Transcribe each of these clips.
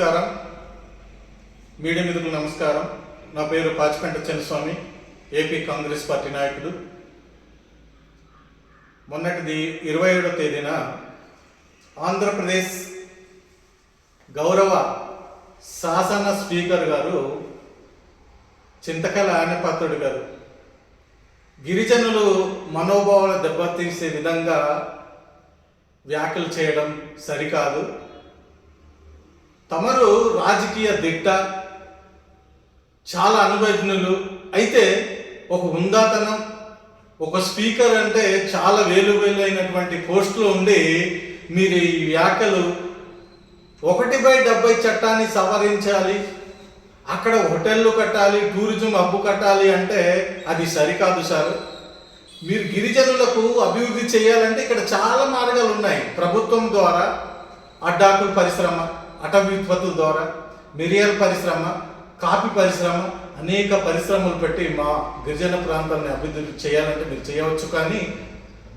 నమస్కారం. మీడియా మిత్రులకు నమస్కారం. నా పేరు పాచిపెంట చిన్నస్వామి, ఏపీ కాంగ్రెస్ పార్టీ నాయకుడు. మొన్నటిది 27వ తేదీన ఆంధ్రప్రదేశ్ గౌరవ శాసన స్పీకర్ గారు చింతకల ఆనపాత్రుడు గారు గిరిజనులు మనోభావాలు దెబ్బతీసే విధంగా వ్యాఖ్యలు చేయడం సరికాదు. తమరు రాజకీయ దిట్ట, చాలా అనుభవజ్ఞులు. అయితే ఒక హుందాతనం, ఒక స్పీకర్ అంటే చాలా వేలు అయినటువంటి పోస్టులో ఉండి మీరు ఈ వ్యాఖ్యలు 1/70 చట్టాన్ని సవరించాలి, అక్కడ హోటళ్ళు కట్టాలి, టూరిజం హబ్బు కట్టాలి అంటే అది సరికాదు సార్. మీరు గిరిజనులకు అభివృద్ధి చేయాలంటే ఇక్కడ చాలా మార్గాలు ఉన్నాయి. ప్రభుత్వం ద్వారా అడ్డాకుల పరిశ్రమ, అటవీ ఉత్పత్తుల ద్వారా మిరియాల పరిశ్రమ, కాఫీ పరిశ్రమ, అనేక పరిశ్రమలు పెట్టి మా గిరిజన ప్రాంతాన్ని అభివృద్ధి చేయాలంటే మీరు చేయవచ్చు. కానీ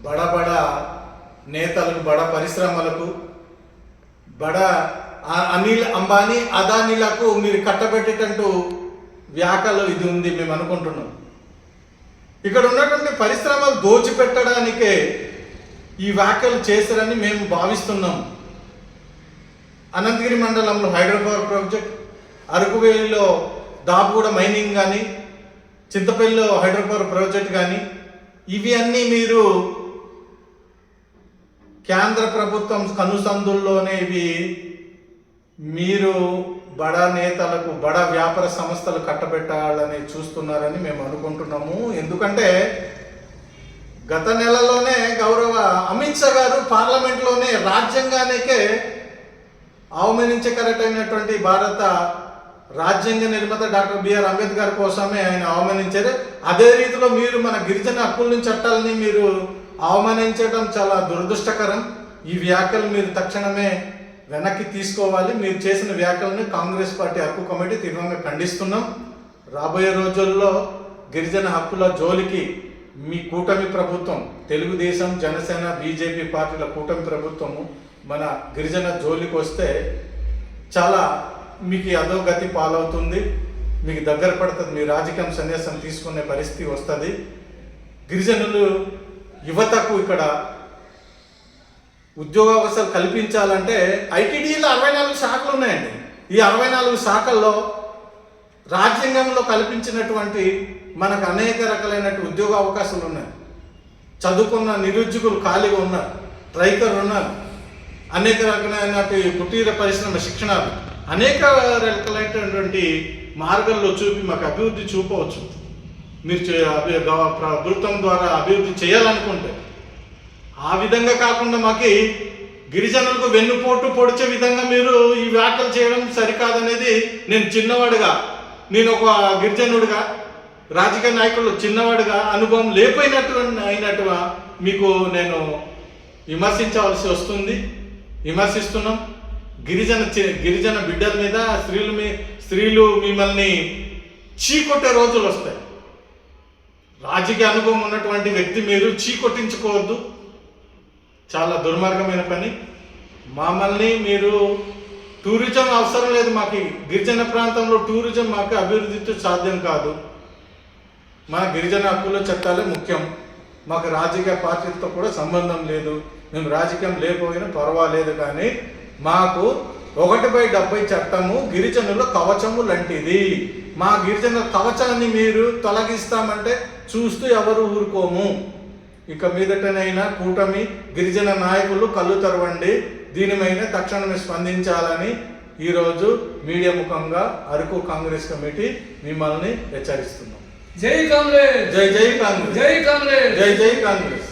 బడ నేతలకు, బడ పరిశ్రమలకు, బడ అనిల్ అంబానీ, అదానీలకు మీరు కట్టబెట్టేటట్టు వ్యాఖ్యలు ఇది ఉంది మేము అనుకుంటున్నాం. ఇక్కడ ఉన్నటువంటి పరిశ్రమలు దోచిపెట్టడానికే ఈ వ్యాఖ్యలు చేశారని మేము భావిస్తున్నాం. అనంతగిరి మండలంలో హైడ్రోపవర్ ప్రాజెక్ట్, అరకువేలిలో దాపుగూడ మైనింగ్ కానీ, చింతపల్లిలో హైడ్రోపవర్ ప్రాజెక్ట్ కానీ, ఇవి అన్నీ మీరు కేంద్ర ప్రభుత్వం కనుసందుల్లోనే ఇవి మీరు బడా నేతలకు, బడా వ్యాపార సంస్థలు కట్టబెట్టాలని చూస్తున్నారని మేము అనుకుంటున్నాము. ఎందుకంటే గత నెలలోనే గౌరవ అమిత్ షా గారు పార్లమెంట్లోనే రాజ్యాంగానికే అవమానించకరటైనటువంటి భారత రాజ్యాంగ నిర్మాత డాక్టర్ బిఆర్ అంబేద్కర్ కోసమే ఆయన అవమానించారు. అదే రీతిలో మీరు మన గిరిజన హక్కుల చట్టాలని మీరు అవమానించడం చాలా దురదృష్టకరం. ఈ వ్యాఖ్యలు మీరు తక్షణమే వెనక్కి తీసుకోవాలి. మీరు చేసిన వ్యాఖ్యలను కాంగ్రెస్ పార్టీ హక్కు కమిటీ తీవ్రంగా ఖండిస్తున్నాం. రాబోయే రోజుల్లో గిరిజన హక్కుల జోలికి మీ కూటమి ప్రభుత్వం, తెలుగుదేశం, జనసేన, బీజేపీ పార్టీల కూటమి ప్రభుత్వము మన గిరిజన జోలికి వస్తే చాలా మీకు అధోగతి పాలవుతుంది, మీకు దగ్గర పడుతుంది, మీ రాజకీయం సన్యాసం తీసుకునే పరిస్థితి వస్తుంది. గిరిజనులు యువతకు ఇక్కడ ఉద్యోగ అవకాశాలు కల్పించాలంటే ఐటీడీలో 64 శాఖలు ఉన్నాయండి. ఈ 64 శాఖల్లో రాజ్యాంగంలో కల్పించినటువంటి మనకు అనేక రకాలైనటువంటి ఉద్యోగ అవకాశాలు ఉన్నాయి. చదువుకున్న నిరుద్యోగులు ఖాళీగా ఉన్నారు, ట్రైకర్ ఉన్నారు, అనేక రకాలైనటువంటి కుటీర పరిశ్రమ శిక్షణలు, అనేక రకాలైనటువంటి మార్గాల్లో చూపి మాకు అభివృద్ధి చూపవచ్చు. మీరు ప్రభుత్వం ద్వారా అభివృద్ధి చేయాలనుకుంటే ఆ విధంగా కాకుండా మాకు గిరిజనులకు వెన్నుపోటు పొడిచే విధంగా మీరు ఈ వ్యాఖ్యలు చేయడం సరికాదనేది నేను చిన్నవాడుగా, నేను ఒక గిరిజనుడిగా, రాజకీయ నాయకులు చిన్నవాడుగా, అనుభవం అయినట్టుగా మీకు నేను విమర్శించవలసి వస్తుంది. విమర్శిస్తున్నాం. గిరిజన బిడ్డల మీద, స్త్రీలు మిమ్మల్ని చీకొట్టే రోజులు వస్తాయి. రాజకీయ అనుభవం ఉన్నటువంటి వ్యక్తి మీరు చీకొట్టించుకోవద్దు. చాలా దుర్మార్గమైన పని. మమ్మల్ని మీరు టూరిజం అవసరం లేదు, మాకు గిరిజన ప్రాంతంలో టూరిజం మాకు అభివృద్ధితో సాధ్యం కాదు. మా గిరిజన హక్కుల చట్టాలే ముఖ్యం. మాకు రాజకీయ పార్టీలతో కూడా సంబంధం లేదు. మేము రాజకీయం లేకపోయినా పర్వాలేదు, కానీ మాకు 1/70 చట్టము గిరిజనుల కవచము లాంటిది. మా గిరిజన కవచాన్ని మీరు తొలగిస్తామంటే చూస్తూ ఎవరు ఊరుకోము. ఇక మీదటనైనా కూటమి గిరిజన నాయకులు కళ్ళు తెరవండి. దీనిపైన తక్షణమే స్పందించాలని ఈరోజు మీడియా ముఖంగా అరకు కాంగ్రెస్ కమిటీ మిమ్మల్ని హెచ్చరిస్తున్నాం. జై కాంగ్రెస్, జై జై కాంగ్రెస్, జై కాంగ్రెస్, జై జై కాంగ్రెస్.